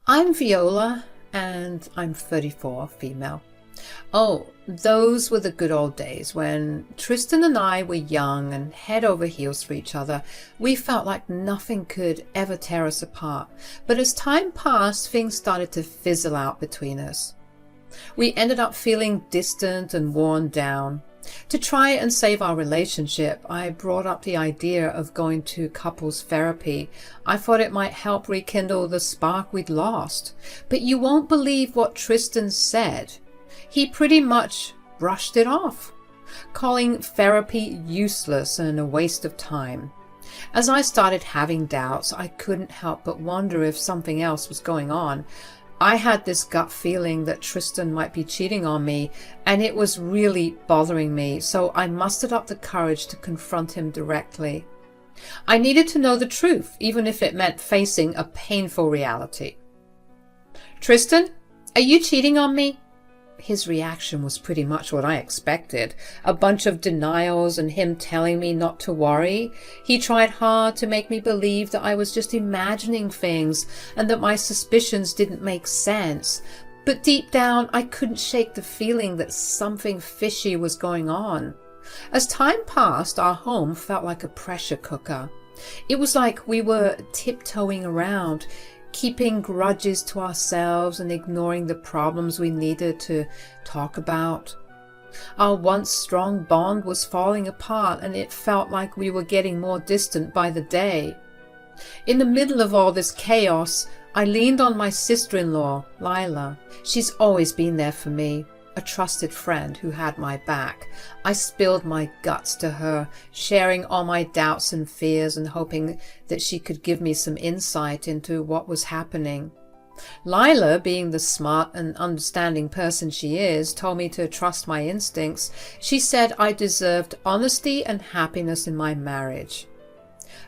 I'm Viola, and I'm 34, female. Oh, those were the good old days when Tristan and I were young and head over heels for each other. We felt like nothing could ever tear us apart. But as time passed, things started to fizzle out between us. We ended up feeling distant and worn down. To try and save our relationship, I brought up the idea of going to couples therapy. I thought it might help rekindle the spark we'd lost. But you won't believe what Tristan said. He pretty much brushed it off, calling therapy useless and a waste of time. As I started having doubts, I couldn't help but wonder if something else was going on. I had this gut feeling that Tristan might be cheating on me, and it was really bothering me, so I mustered up the courage to confront him directly. I needed to know the truth, even if it meant facing a painful reality. "Tristan, are you cheating on me?" His reaction was pretty much what I expected. A bunch of denials and him telling me not to worry. He tried hard to make me believe that I was just imagining things and that my suspicions didn't make sense. But deep down, I couldn't shake the feeling that something fishy was going on. As time passed, our home felt like a pressure cooker. It was like we were tiptoeing around, keeping grudges to ourselves and ignoring the problems we needed to talk about. Our once strong bond was falling apart, and it felt like we were getting more distant by the day. In the middle of all this chaos, I leaned on my sister-in-law, Lila. She's always been there for me, a trusted friend who had my back. I spilled my guts to her, sharing all my doubts and fears and hoping that she could give me some insight into what was happening. Lila, being the smart and understanding person she is, told me to trust my instincts. She said I deserved honesty and happiness in my marriage.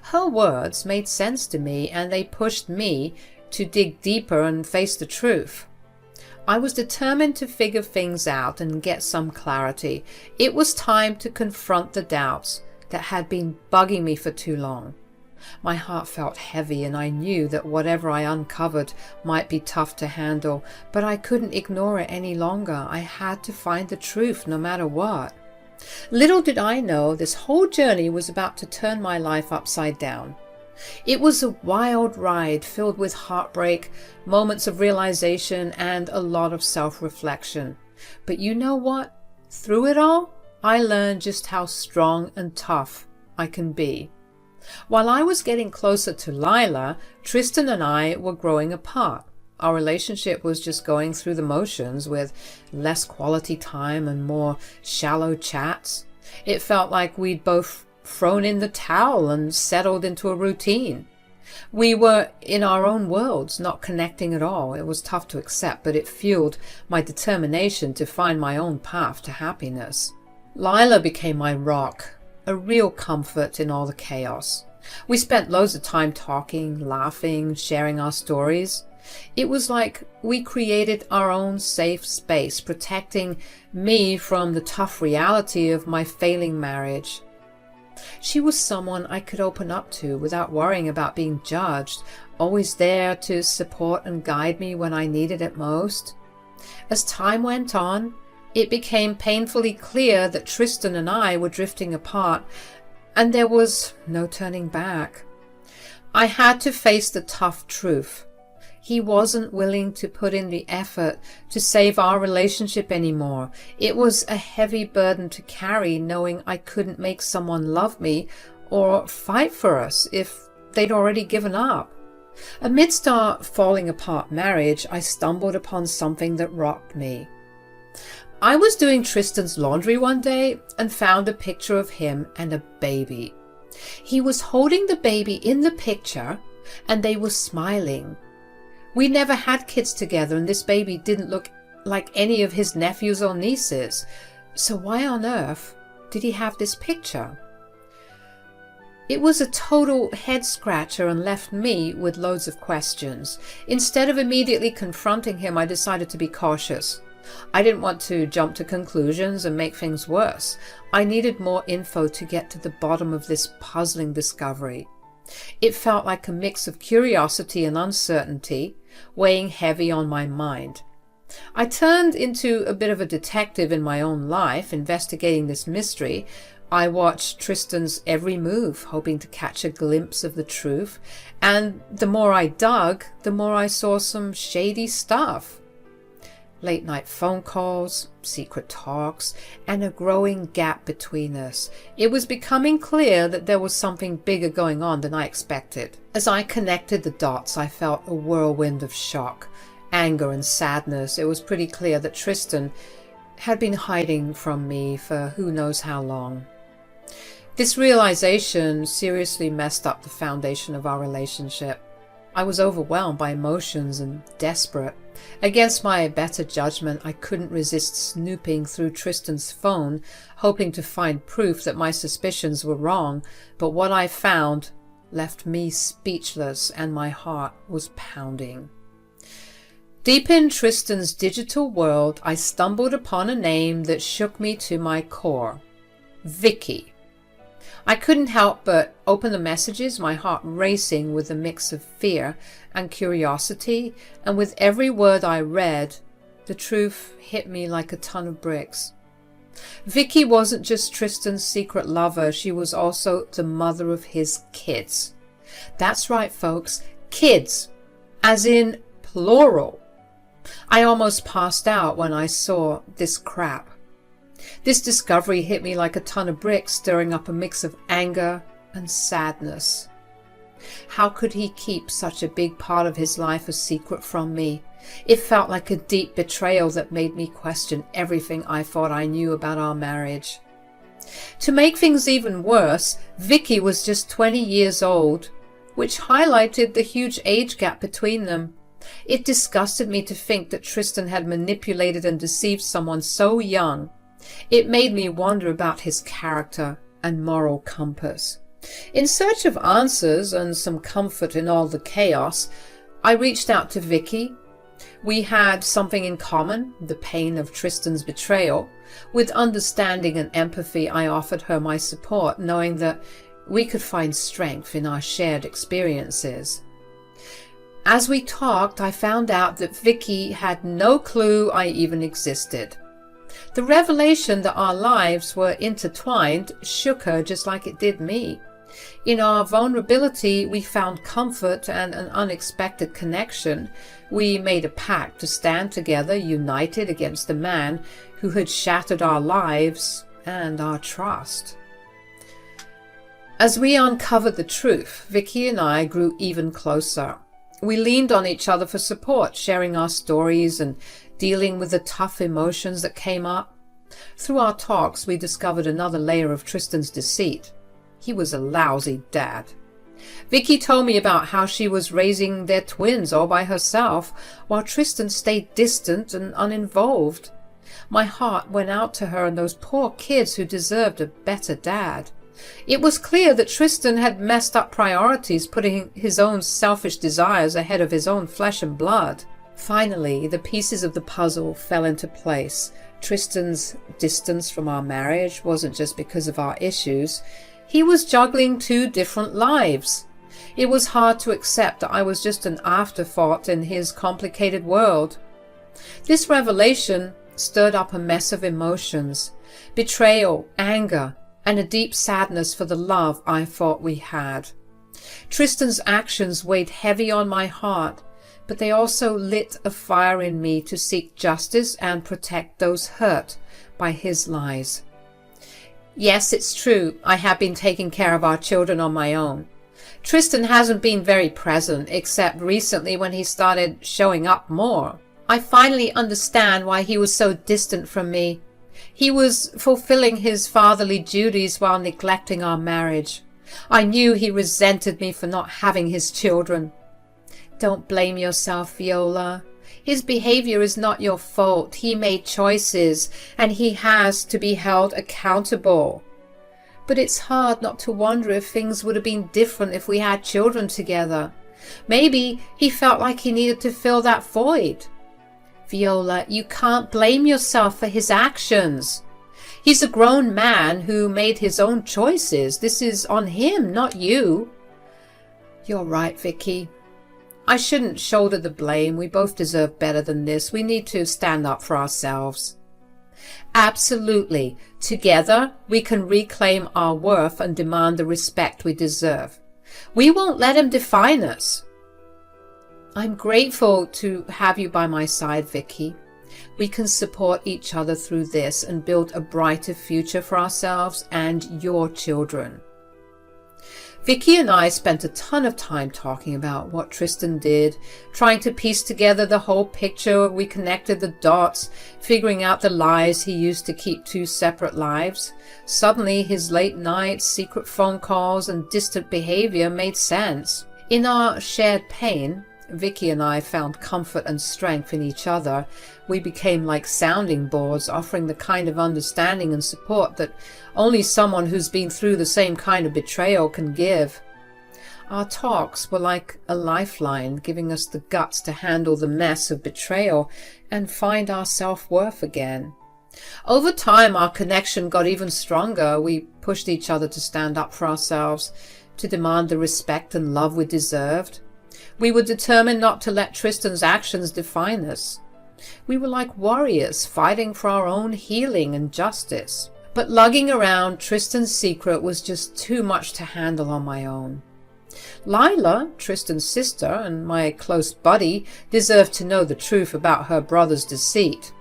Her words made sense to me, and they pushed me to dig deeper and face the truth. I was determined to figure things out and get some clarity. It was time to confront the doubts that had been bugging me for too long. My heart felt heavy, and I knew that whatever I uncovered might be tough to handle, but I couldn't ignore it any longer. I had to find the truth no matter what. Little did I know this whole journey was about to turn my life upside down. It was a wild ride filled with heartbreak, moments of realization, and a lot of self-reflection. But you know what? Through it all, I learned just how strong and tough I can be. While I was getting closer to Lila, Tristan and I were growing apart. Our relationship was just going through the motions, with less quality time and more shallow chats. It felt like we'd both thrown in the towel and settled into a routine. We were in our own worlds, not connecting at all. It was tough to accept, but it fueled my determination to find my own path to happiness. Lila became my rock, a real comfort in all the chaos. We spent loads of time talking, laughing, sharing our stories. It was like we created our own safe space, protecting me from the tough reality of my failing marriage. She was someone I could open up to without worrying about being judged, always there to support and guide me when I needed it most. As time went on, it became painfully clear that Tristan and I were drifting apart, and there was no turning back. I had to face the tough truth. He wasn't willing to put in the effort to save our relationship anymore. It was a heavy burden to carry, knowing I couldn't make someone love me or fight for us if they'd already given up. Amidst our falling apart marriage, I stumbled upon something that rocked me. I was doing Tristan's laundry one day and found a picture of him and a baby. He was holding the baby in the picture, and they were smiling. We never had kids together, and this baby didn't look like any of his nephews or nieces. So why on earth did he have this picture? It was a total head scratcher and left me with loads of questions. Instead of immediately confronting him, I decided to be cautious. I didn't want to jump to conclusions and make things worse. I needed more info to get to the bottom of this puzzling discovery. It felt like a mix of curiosity and uncertainty, weighing heavy on my mind. I turned into a bit of a detective in my own life, investigating this mystery. I watched Tristan's every move, hoping to catch a glimpse of the truth, and the more I dug, the more I saw some shady stuff. Late night phone calls, secret talks, and a growing gap between us. It was becoming clear that there was something bigger going on than I expected. As I connected the dots, I felt a whirlwind of shock, anger, and sadness. It was pretty clear that Tristan had been hiding from me for who knows how long. This realization seriously messed up the foundation of our relationship. I was overwhelmed by emotions and desperate. Against my better judgment, I couldn't resist snooping through Tristan's phone, hoping to find proof that my suspicions were wrong, but what I found left me speechless and my heart was pounding. Deep in Tristan's digital world, I stumbled upon a name that shook me to my core. Vicky. I couldn't help but open the messages, my heart racing with a mix of fear and curiosity, and with every word I read, the truth hit me like a ton of bricks. Vicky wasn't just Tristan's secret lover, she was also the mother of his kids. That's right, folks, kids, as in plural. I almost passed out when I saw this crap. This discovery hit me like a ton of bricks, stirring up a mix of anger and sadness. How could he keep such a big part of his life a secret from me? It felt like a deep betrayal that made me question everything I thought I knew about our marriage. To make things even worse, Vicky was just 20 years old, which highlighted the huge age gap between them. It disgusted me to think that Tristan had manipulated and deceived someone so young. It made me wonder about his character and moral compass. In search of answers and some comfort in all the chaos, I reached out to Vicky. We had something in common, the pain of Tristan's betrayal. With understanding and empathy, I offered her my support, knowing that we could find strength in our shared experiences. As we talked, I found out that Vicky had no clue I even existed. The revelation that our lives were intertwined shook her just like it did me. In our vulnerability, we found comfort and an unexpected connection. We made a pact to stand together, united against the man who had shattered our lives and our trust. As we uncovered the truth, Vicky and I grew even closer. We leaned on each other for support, sharing our stories and dealing with the tough emotions that came up. Through our talks, we discovered another layer of Tristan's deceit. He was a lousy dad. Vicky told me about how she was raising their twins all by herself, while Tristan stayed distant and uninvolved. My heart went out to her and those poor kids who deserved a better dad. It was clear that Tristan had messed up priorities, putting his own selfish desires ahead of his own flesh and blood. Finally, the pieces of the puzzle fell into place. Tristan's distance from our marriage wasn't just because of our issues. He was juggling two different lives. It was hard to accept that I was just an afterthought in his complicated world. This revelation stirred up a mess of emotions, betrayal, anger, and a deep sadness for the love I thought we had. Tristan's actions weighed heavy on my heart, but they also lit a fire in me to seek justice and protect those hurt by his lies. Yes, it's true, I have been taking care of our children on my own. Tristan hasn't been very present, except recently when he started showing up more. I finally understand why he was so distant from me. He was fulfilling his fatherly duties while neglecting our marriage. I knew he resented me for not having his children. Don't blame yourself, Viola. His behavior is not your fault. He made choices, and he has to be held accountable. But it's hard not to wonder if things would have been different if we had children together. Maybe he felt like he needed to fill that void. Viola, you can't blame yourself for his actions. He's a grown man who made his own choices. This is on him, not you. You're right, Vicky. I shouldn't shoulder the blame. We both deserve better than this. We need to stand up for ourselves. Absolutely. Together, we can reclaim our worth and demand the respect we deserve. We won't let him define us. I'm grateful to have you by my side, Vicky. We can support each other through this and build a brighter future for ourselves and your children. Vicky and I spent a ton of time talking about what Tristan did, trying to piece together the whole picture. We connected the dots, figuring out the lies he used to keep two separate lives. Suddenly, his late nights, secret phone calls, and distant behavior made sense. In our shared pain, Vicky and I found comfort and strength in each other. We became like sounding boards, offering the kind of understanding and support that only someone who's been through the same kind of betrayal can give. Our talks were like a lifeline, giving us the guts to handle the mess of betrayal and find our self-worth again. Over time, our connection got even stronger. We pushed each other to stand up for ourselves, to demand the respect and love we deserved. We were determined not to let Tristan's actions define us. We were like warriors fighting for our own healing and justice. But lugging around Tristan's secret was just too much to handle on my own. Lila, Tristan's sister and my close buddy, deserved to know the truth about her brother's deceit.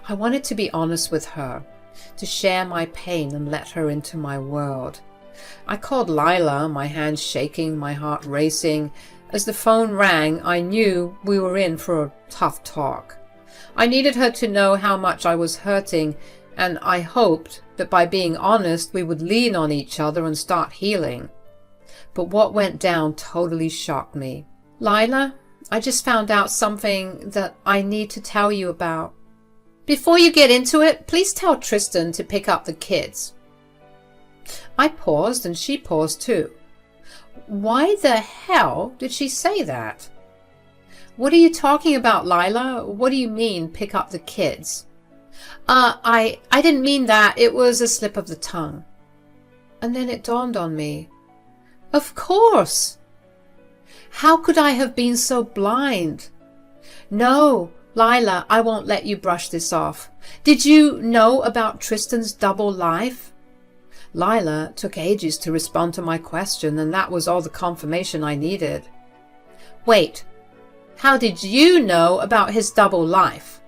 I wanted to be honest with her, to share my pain and let her into my world. I called Lila, my hands shaking, my heart racing. As the phone rang, I knew we were in for a tough talk. I needed her to know how much I was hurting, and I hoped that by being honest we would lean on each other and start healing. But what went down totally shocked me. Lila, I just found out something that I need to tell you about. Before you get into it, please tell Tristan to pick up the kids. I paused and she paused too. Why the hell did she say that? What are you talking about, Lila? What do you mean, pick up the kids? I didn't mean that. It was a slip of the tongue. And then it dawned on me. Of course. How could I have been so blind? No, Lila, I won't let you brush this off. Did you know about Tristan's double life? Lila took ages to respond to my question, and that was all the confirmation I needed. Wait, how did you know about his double life?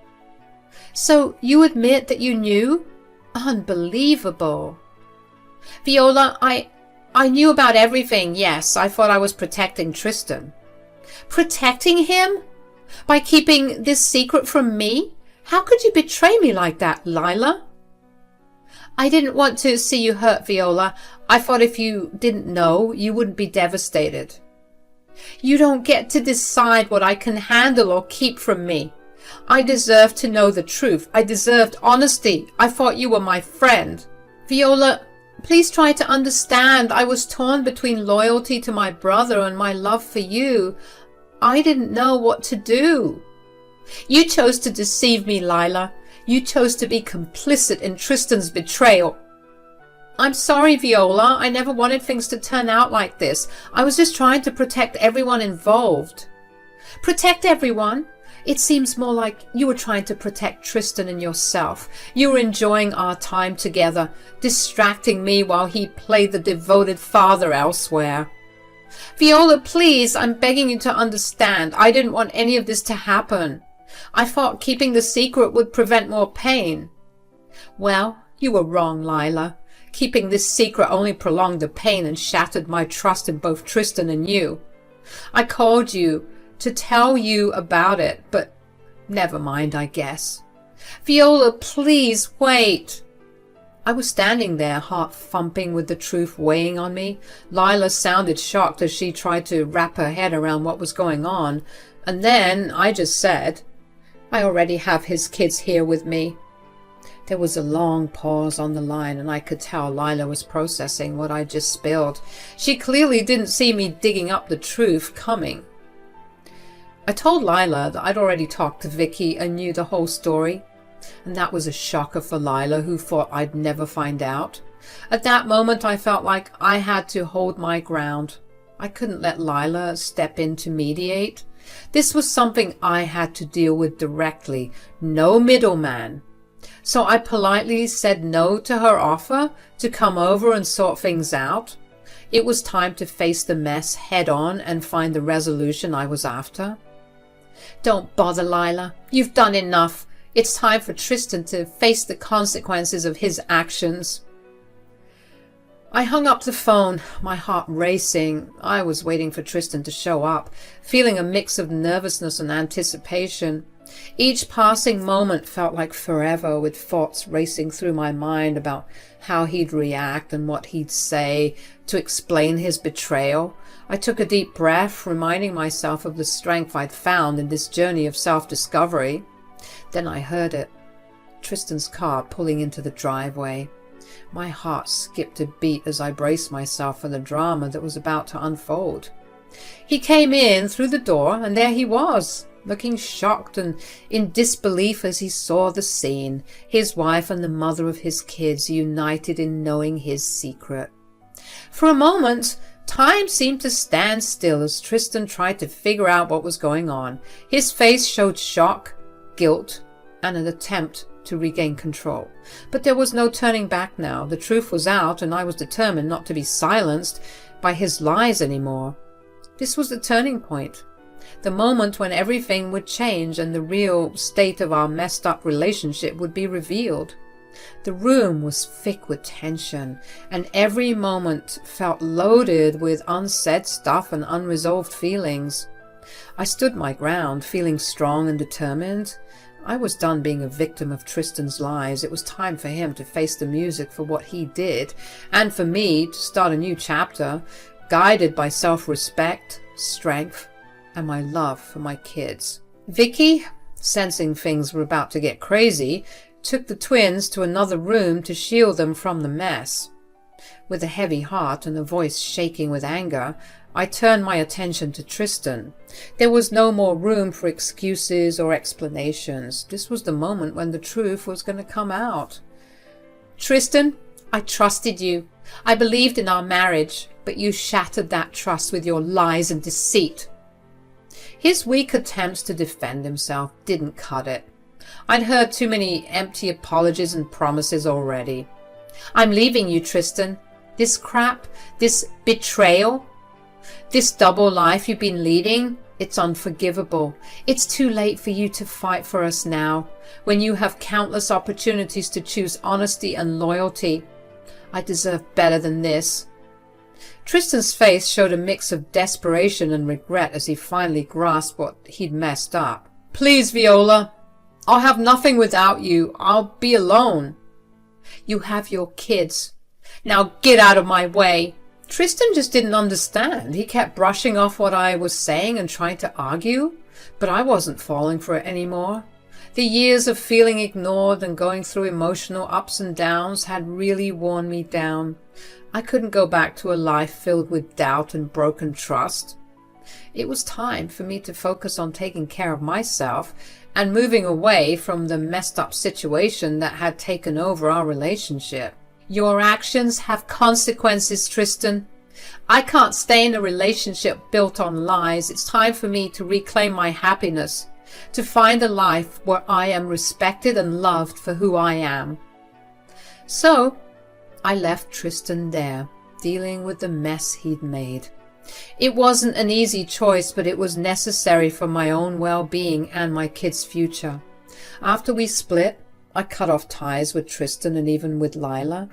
So you admit that you knew? Unbelievable. Viola, I knew about everything, yes. I thought I was protecting Tristan. Protecting him? By keeping this secret from me? How could you betray me like that, Lila? I didn't want to see you hurt, Viola. I thought if you didn't know, you wouldn't be devastated. You don't get to decide what I can handle or keep from me. I deserve to know the truth. I deserved honesty. I thought you were my friend. Viola, please try to understand. I was torn between loyalty to my brother and my love for you. I didn't know what to do. You chose to deceive me, Lila. You chose to be complicit in Tristan's betrayal. I'm sorry, Viola. I never wanted things to turn out like this. I was just trying to protect everyone involved. Protect everyone? It seems more like you were trying to protect Tristan and yourself. You were enjoying our time together, distracting me while he played the devoted father elsewhere. Viola, please, I'm begging you to understand. I didn't want any of this to happen. I thought keeping the secret would prevent more pain. Well, you were wrong, Lila. Keeping this secret only prolonged the pain and shattered my trust in both Tristan and you. I called you to tell you about it, but never mind, I guess. Viola, please, wait. I was standing there, heart thumping with the truth weighing on me. Lila sounded shocked as she tried to wrap her head around what was going on. And then I just said, I already have his kids here with me. There was a long pause on the line, and I could tell Lila was processing what I just spilled. She clearly didn't see me digging up the truth coming. I told Lila that I'd already talked to Vicky and knew the whole story, and that was a shocker for Lila, who thought I'd never find out. At that moment, I felt like I had to hold my ground. I couldn't let Lila step in to mediate. This was something I had to deal with directly, no middleman. So I politely said no to her offer to come over and sort things out. It was time to face the mess head on and find the resolution I was after. Don't bother, Lila. You've done enough. It's time for Tristan to face the consequences of his actions. I hung up the phone, my heart racing. I was waiting for Tristan to show up, feeling a mix of nervousness and anticipation. Each passing moment felt like forever, with thoughts racing through my mind about how he'd react and what he'd say to explain his betrayal. I took a deep breath, reminding myself of the strength I'd found in this journey of self-discovery. Then I heard it. Tristan's car pulling into the driveway. My heart skipped a beat as I braced myself for the drama that was about to unfold. He came in through the door, and there he was, looking shocked and in disbelief as he saw the scene, his wife and the mother of his kids united in knowing his secret. For a moment, time seemed to stand still as Tristan tried to figure out what was going on. His face showed shock, guilt, and an attempt to regain control. But there was no turning back now. The truth was out, and I was determined not to be silenced by his lies anymore. This was the turning point. The moment when everything would change and the real state of our messed up relationship would be revealed. The room was thick with tension, and every moment felt loaded with unsaid stuff and unresolved feelings. I stood my ground, feeling strong and determined. I was done being a victim of Tristan's lies. It was time for him to face the music for what he did, and for me to start a new chapter, guided by self-respect, strength, and my love for my kids. Vicky, sensing things were about to get crazy, took the twins to another room to shield them from the mess. With a heavy heart and a voice shaking with anger, I turned my attention to Tristan. There was no more room for excuses or explanations. This was the moment when the truth was going to come out. Tristan, I trusted you. I believed in our marriage, but you shattered that trust with your lies and deceit. His weak attempts to defend himself didn't cut it. I'd heard too many empty apologies and promises already. I'm leaving you, Tristan. This crap, this betrayal, this double life you've been leading, it's unforgivable. It's too late for you to fight for us now, when you have countless opportunities to choose honesty and loyalty. I deserve better than this. Tristan's face showed a mix of desperation and regret as he finally grasped what he'd messed up. Please, Viola. I'll have nothing without you. I'll be alone. You have your kids. Now get out of my way. Tristan just didn't understand. He kept brushing off what I was saying and trying to argue, but I wasn't falling for it anymore. The years of feeling ignored and going through emotional ups and downs had really worn me down. I couldn't go back to a life filled with doubt and broken trust. It was time for me to focus on taking care of myself and moving away from the messed up situation that had taken over our relationship. Your actions have consequences, Tristan. I can't stay in a relationship built on lies. It's time for me to reclaim my happiness, to find a life where I am respected and loved for who I am. So, I left Tristan there, dealing with the mess he'd made. It wasn't an easy choice, but it was necessary for my own well-being and my kids' future. After we split, I cut off ties with Tristan and even with Lila.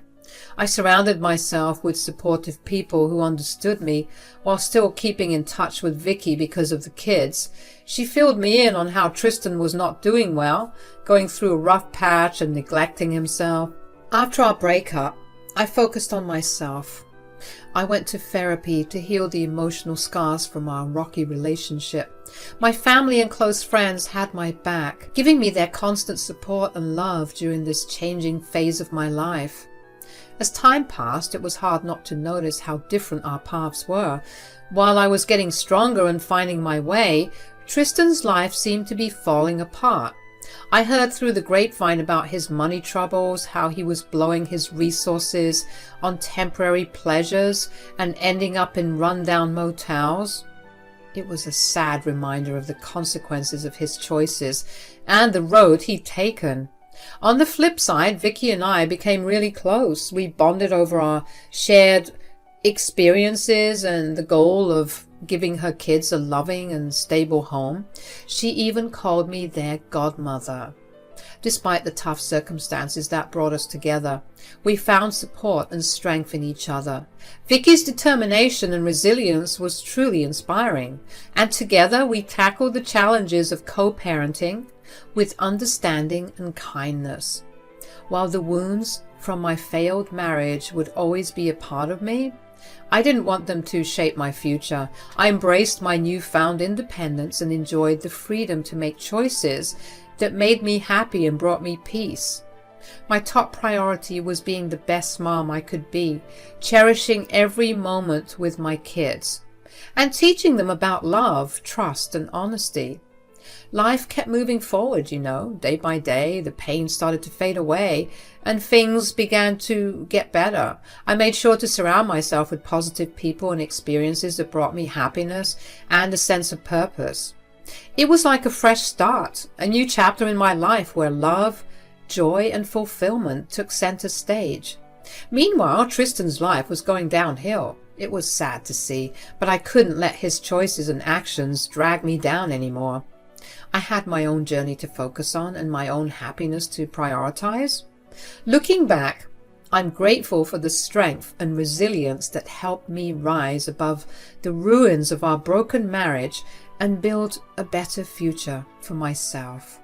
I surrounded myself with supportive people who understood me while still keeping in touch with Vicky because of the kids. She filled me in on how Tristan was not doing well, going through a rough patch and neglecting himself. After our breakup, I focused on myself. I went to therapy to heal the emotional scars from our rocky relationship. My family and close friends had my back, giving me their constant support and love during this changing phase of my life. As time passed, it was hard not to notice how different our paths were. While I was getting stronger and finding my way, Tristan's life seemed to be falling apart. I heard through the grapevine about his money troubles, how he was blowing his resources on temporary pleasures and ending up in run-down motels. It was a sad reminder of the consequences of his choices and the road he'd taken. On the flip side, Vicky and I became really close. We bonded over our shared experiences and the goal of giving her kids a loving and stable home. She even called me their godmother. Despite the tough circumstances that brought us together, we found support and strength in each other. Vicky's determination and resilience was truly inspiring, and together we tackled the challenges of co-parenting with understanding and kindness. While the wounds from my failed marriage would always be a part of me, I didn't want them to shape my future. I embraced my newfound independence and enjoyed the freedom to make choices that made me happy and brought me peace. My top priority was being the best mom I could be, cherishing every moment with my kids, and teaching them about love, trust, and honesty. Life kept moving forward, day by day. The pain started to fade away and things began to get better. I made sure to surround myself with positive people and experiences that brought me happiness and a sense of purpose. It was like a fresh start, a new chapter in my life where love, joy, and fulfillment took center stage. Meanwhile, Tristan's life was going downhill. It was sad to see, but I couldn't let his choices and actions drag me down anymore. I had my own journey to focus on and my own happiness to prioritize. Looking back, I'm grateful for the strength and resilience that helped me rise above the ruins of our broken marriage and build a better future for myself.